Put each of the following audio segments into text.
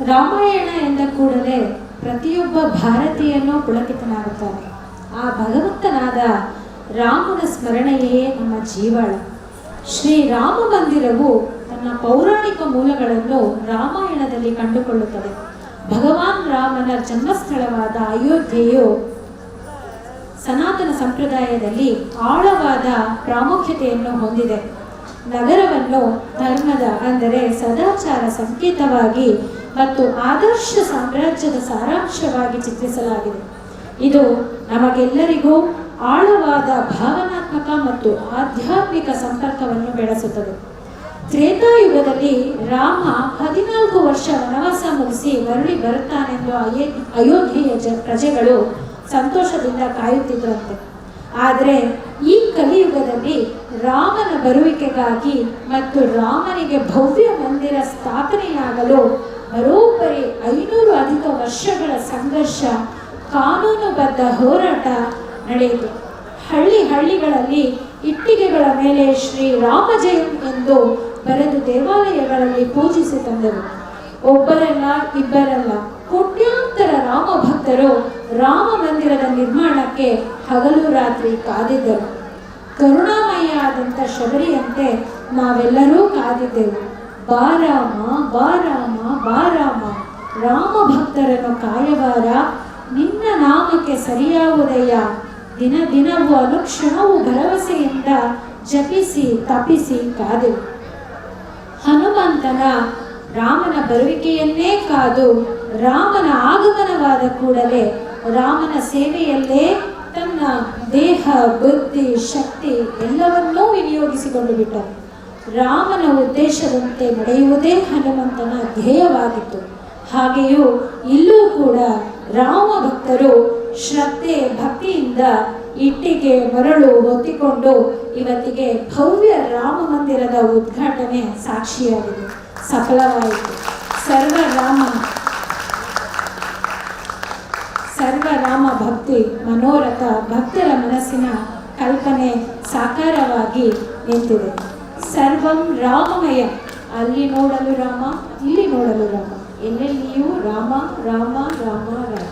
ರಾಮಾಯಣ ಎಂದ ಕೂಡಲೇ ಪ್ರತಿಯೊಬ್ಬ ಭಾರತೀಯನೂ ಪುಳಕಿತನಾಗುತ್ತಾನೆ. ಆ ಭಗವಂತನಾದ ರಾಮನ ಸ್ಮರಣೆಯೇ ನಮ್ಮ ಜೀವಾಳ. ಶ್ರೀರಾಮ ಮಂದಿರವು ತನ್ನ ಪೌರಾಣಿಕ ಮೂಲಗಳನ್ನು ರಾಮಾಯಣದಲ್ಲಿ ಕಂಡುಕೊಳ್ಳುತ್ತದೆ. ಭಗವಾನ್ ರಾಮನ ಜನ್ಮಸ್ಥಳವಾದ ಅಯೋಧ್ಯೆಯು ಸನಾತನ ಸಂಪ್ರದಾಯದಲ್ಲಿ ಆಳವಾದ ಪ್ರಾಮುಖ್ಯತೆಯನ್ನು ಹೊಂದಿದೆ. ನಗರವನ್ನು ಧರ್ಮದ ಅಂದರೆ ಸದಾಚಾರ ಸಂಕೇತವಾಗಿ ಮತ್ತು ಆದರ್ಶ ಸಾಮ್ರಾಜ್ಯದ ಸಾರಾಂಶವಾಗಿ ಚಿತ್ರಿಸಲಾಗಿದೆ. ಇದು ನಮಗೆಲ್ಲರಿಗೂ ಆಳವಾದ ಭಾವನಾತ್ಮಕ ಮತ್ತು ಆಧ್ಯಾತ್ಮಿಕ ಸಂಪರ್ಕವನ್ನು ಬೆಳೆಸುತ್ತದೆ. ತ್ರೇತಾಯುಗದಲ್ಲಿ ರಾಮ 14 ವರ್ಷ ವನವಾಸ ಮುಗಿಸಿ ಮರಳಿ ಬರುತ್ತಾನೆಂದು ಅಯೋಧ್ಯೆಯ ಪ್ರಜೆಗಳು ಸಂತೋಷದಿಂದ ಕಾಯುತ್ತಿದ್ದರಂತೆ. ಆದರೆ ಈ ಕಲಿಯುಗದಲ್ಲಿ ರಾಮನ ಬರುವಿಕೆಗಾಗಿ ಮತ್ತು ರಾಮನಿಗೆ ಭವ್ಯ ಮಂದಿರ ಸ್ಥಾಪನೆಯಾಗಲು ಬರೋಬ್ಬರಿ 500 ಅಧಿಕ ವರ್ಷಗಳ ಸಂಘರ್ಷ, ಕಾನೂನುಬದ್ಧ ಹೋರಾಟ ನಡೆಯಿತು. ಹಳ್ಳಿಗಳಲ್ಲಿ ಇಟ್ಟಿಗೆಗಳ ಮೇಲೆ ಶ್ರೀರಾಮ ಜಯಂ ಎಂದು ಬರೆದು ದೇವಾಲಯಗಳಲ್ಲಿ ಪೂಜಿಸಿ ತಂದರು. ಒಬ್ಬರಲ್ಲ ಇಬ್ಬರಲ್ಲ ಕೋಟ್ಯಾಂತರ ರಾಮ ಭಕ್ತರು ರಾಮ ಮಂದಿರದ ನಿರ್ಮಾಣಕ್ಕೆ ಹಗಲು ರಾತ್ರಿ ಕಾದಿದ್ದರು. ಕರುಣಾಮಯ ಆದಂಥ ಶಬರಿಯಂತೆ ನಾವೆಲ್ಲರೂ ಕಾದಿದ್ದೆವು. ಬಾರಾಮ ಬಾರಾಮ ಬಾರಾಮ, ರಾಮ ಭಕ್ತರನ್ನು ಕಾಯವಾರ, ನಿನ್ನ ನಾಮಕ್ಕೆ ಸರಿಯಾವುದಯ್ಯ, ದಿನ ದಿನವೂ ಅನುಕ್ಷಣವೂ ಭರವಸೆಯಿಂದ ಜಪಿಸಿ ತಪಿಸಿ ಕಾದೆವು. ಹನುಮಂತನ ರಾಮನ ಬರುವಿಕೆಯನ್ನೇ ಕಾದು ರಾಮನ ಆಗಮನವಾದ ಕೂಡಲೇ ರಾಮನ ಸೇವೆಯಲ್ಲೇ ತನ್ನ ದೇಹ, ಬುದ್ಧಿ, ಶಕ್ತಿ ಎಲ್ಲವನ್ನೂ ವಿನಿಯೋಗಿಸಿಕೊಂಡು ಬಿಟ್ಟರು. ರಾಮನ ಉದ್ದೇಶದಂತೆ ನಡೆಯುವುದೇ ಹನುಮಂತನ ಧ್ಯೇಯವಾಗಿತ್ತು. ಹಾಗೆಯೂ ಇಲ್ಲೂ ಕೂಡ ರಾಮ ಭಕ್ತರು ಶ್ರದ್ಧೆ ಭಕ್ತಿಯಿಂದ ಇಟ್ಟಿಗೆ ಮರಳು ಹೊತ್ತಿಕೊಂಡು ಇವತ್ತಿಗೆ ಭವ್ಯ ರಾಮ ಮಂದಿರದ ಉದ್ಘಾಟನೆ ಸಾಕ್ಷಿಯಾಗಿದೆ, ಸಫಲವಾಯಿತು. ಸರ್ವರಾಮ ಭಕ್ತಿ ಮನೋರಥ ಭಕ್ತರ ಮನಸ್ಸಿನ ಕಲ್ಪನೆ ಸಾಕಾರವಾಗಿ ನಿಂತಿದೆ. ಸರ್ವಂ ರಾಮಮಯ, ಅಲ್ಲಿ ನೋಡಲು ರಾಮ, ಇಲ್ಲಿ ನೋಡಲು ರಾಮ, ಎಲ್ಲೆಲ್ಲಿಯೂ ರಾಮ ರಾಮ ರಾಮ ರಾಮ.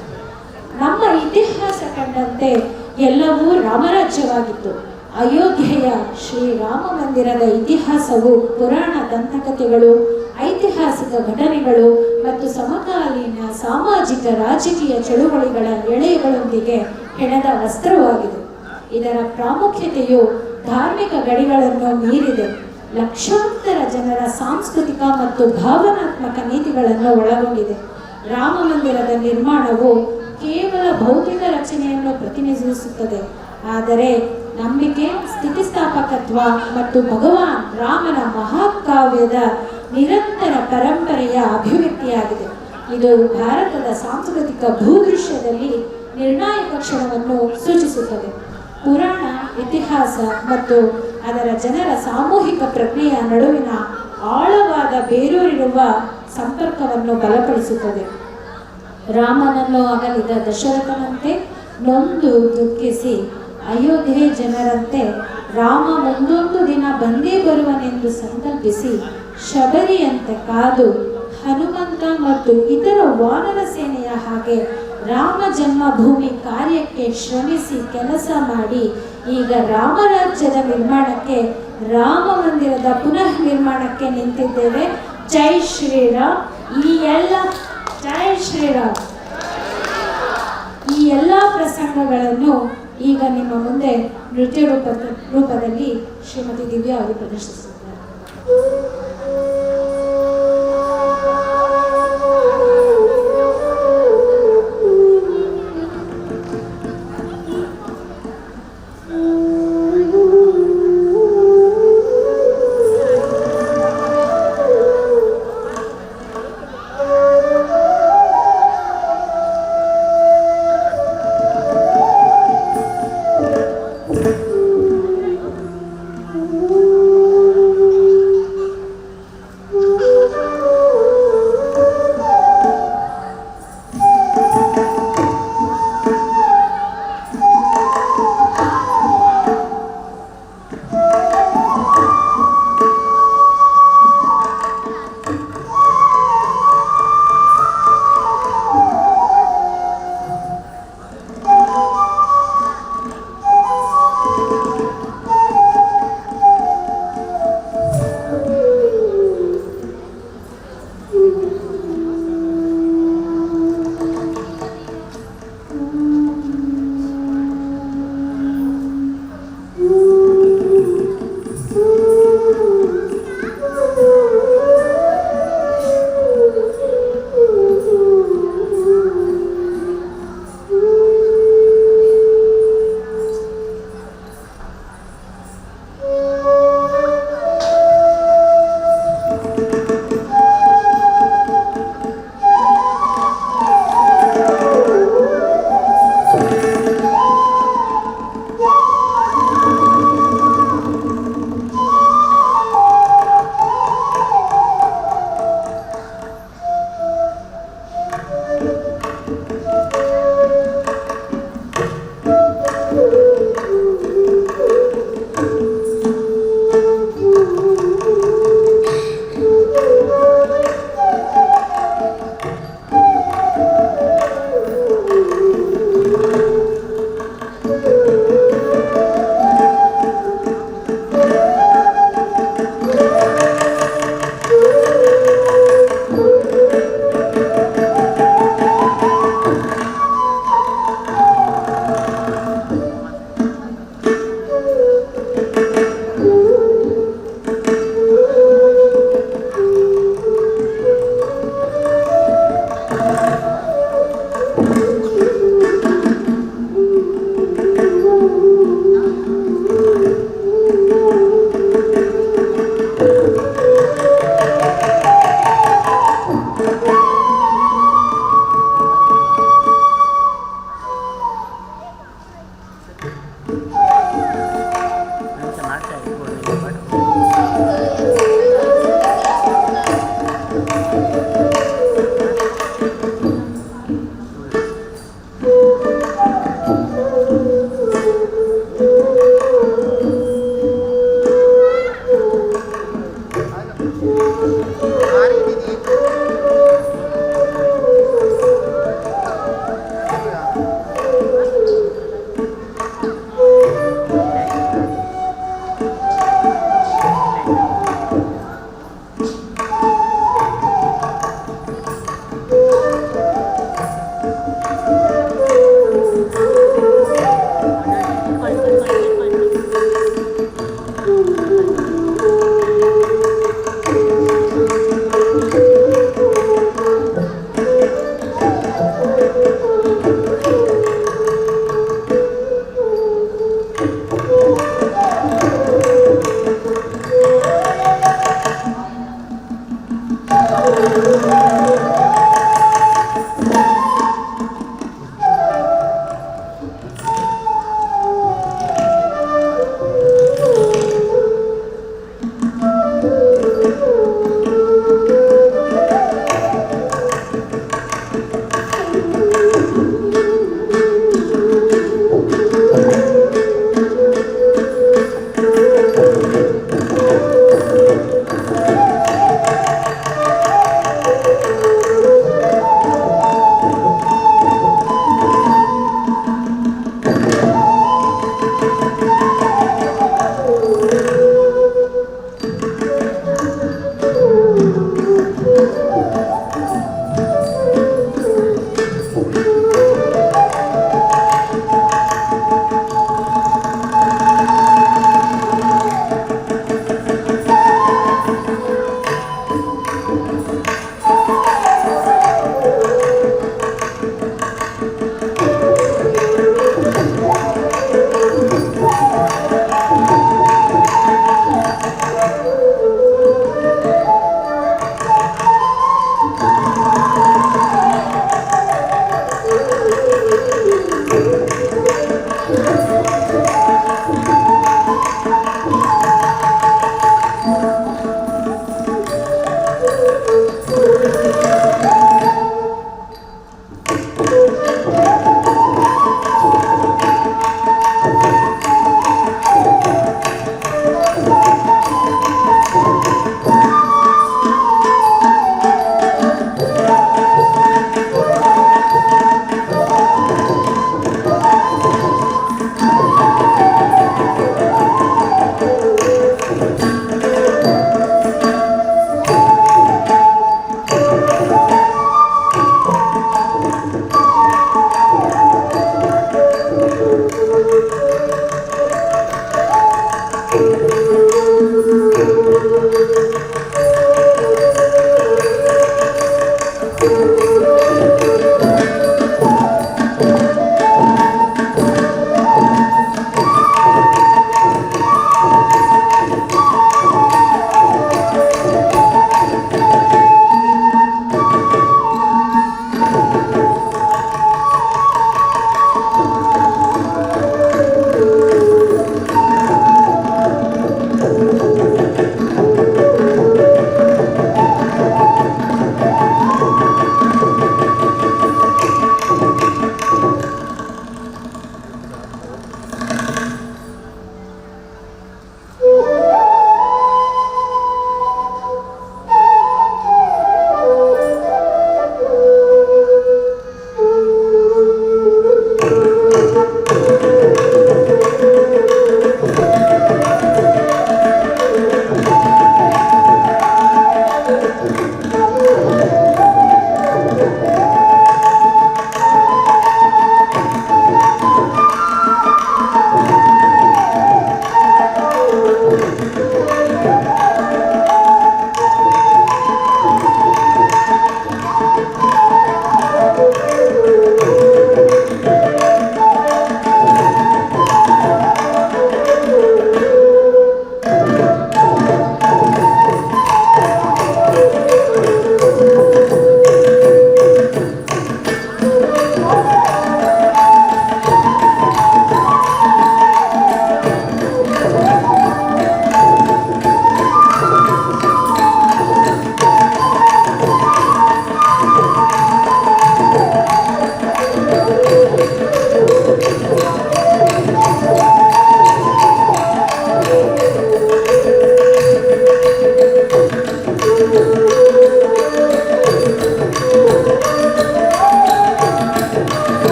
ನಮ್ಮ ಇತಿಹಾಸ ಕಂಡಂತೆ ಎಲ್ಲವೂ ರಾಮರಾಜ್ಯವಾಗಿತ್ತು. ಅಯೋಧ್ಯೆಯ ಶ್ರೀರಾಮ ಮಂದಿರದ ಇತಿಹಾಸವು ಪುರಾಣ ದಂತಕಥೆಗಳು, ಐತಿಹಾಸಿಕ ಘಟನೆಗಳು ಮತ್ತು ಸಮಕಾಲೀನ ಸಾಮಾಜಿಕ ರಾಜಕೀಯ ಚಳುವಳಿಗಳ ಎಳೆಗಳೊಂದಿಗೆ ಹೆಣೆದ ವಸ್ತ್ರವಾಗಿದೆ. ಇದರ ಪ್ರಾಮುಖ್ಯತೆಯು ಧಾರ್ಮಿಕ ಗಡಿಗಳನ್ನು ಮೀರಿದೆ. ಲಕ್ಷಾಂತರ ಜನರ ಸಾಂಸ್ಕೃತಿಕ ಮತ್ತು ಭಾವನಾತ್ಮಕ ನೀತಿಗಳನ್ನು ಒಳಗೊಂಡಿದೆ. ರಾಮ ಮಂದಿರದ ನಿರ್ಮಾಣವು ಕೇವಲ ಭೌತಿಕ ರಚನೆಯನ್ನು ಪ್ರತಿನಿಧಿಸುತ್ತದೆ, ಆದರೆ ನಂಬಿಕೆ, ಸ್ಥಿತಿಸ್ಥಾಪಕತ್ವ ಮತ್ತು ಭಗವಾನ್ ರಾಮನ ಮಹಾಕಾವ್ಯದ ನಿರಂತರ ಪರಂಪರೆಯ ಅಭಿವ್ಯಕ್ತಿಯಾಗಿದೆ. ಇದು ಭಾರತದ ಸಾಂಸ್ಕೃತಿಕ ಭೂದೃಶ್ಯದಲ್ಲಿ ನಿರ್ಣಾಯಕ ಕ್ಷಣವನ್ನು ಸೂಚಿಸುತ್ತದೆ. ಪುರಾಣ, ಇತಿಹಾಸ ಮತ್ತು ಅದರ ಜನರ ಸಾಮೂಹಿಕ ಪ್ರಜ್ಞೆಯ ನಡುವಿನ ಆಳವಾದ ಬೇರೂರಿರುವ ಸಂಪರ್ಕವನ್ನು ಬಲಪಡಿಸುತ್ತದೆ. ರಾಮನನ್ನು ಅಗಲಿದ ದಶರಥನಂತೆ ನೊಂದು ದುಃಖಿಸಿ ಅಯೋಧ್ಯೆ ಜನರಂತೆ ರಾಮ ಮುಂದೊಂದು ದಿನ ಬಂದೇ ಬರುವನೆಂದು ಸಂಕಲ್ಪಿಸಿ ಶಬರಿಯಂತೆ ಕಾದು ಹನುಮಂತ ಮತ್ತು ಇತರ ವಾನರ ಸೇನೆಯ ಹಾಗೆ ರಾಮ ಜನ್ಮಭೂಮಿ ಕಾರ್ಯಕ್ಕೆ ಶ್ರಮಿಸಿ ಕೆಲಸ ಮಾಡಿ ಈಗ ರಾಮರಾಜ್ಯದ ನಿರ್ಮಾಣಕ್ಕೆ, ರಾಮ ಮಂದಿರದ ಪುನಃ ನಿರ್ಮಾಣಕ್ಕೆ ನಿಂತಿದ್ದೇವೆ. ಜೈ ಶ್ರೀರಾಮ್. ಜೈ ಶ್ರೀರಾಮ್. ಈ ಎಲ್ಲ ಪ್ರಸಂಗಗಳನ್ನು ಈಗ ನಿಮ್ಮ ಮುಂದೆ ನೃತ್ಯ ರೂಪದಲ್ಲಿ ಶ್ರೀಮತಿ ದಿವ್ಯಾ ಅವರು ಪ್ರದರ್ಶಿಸಿದ್ದಾರೆ.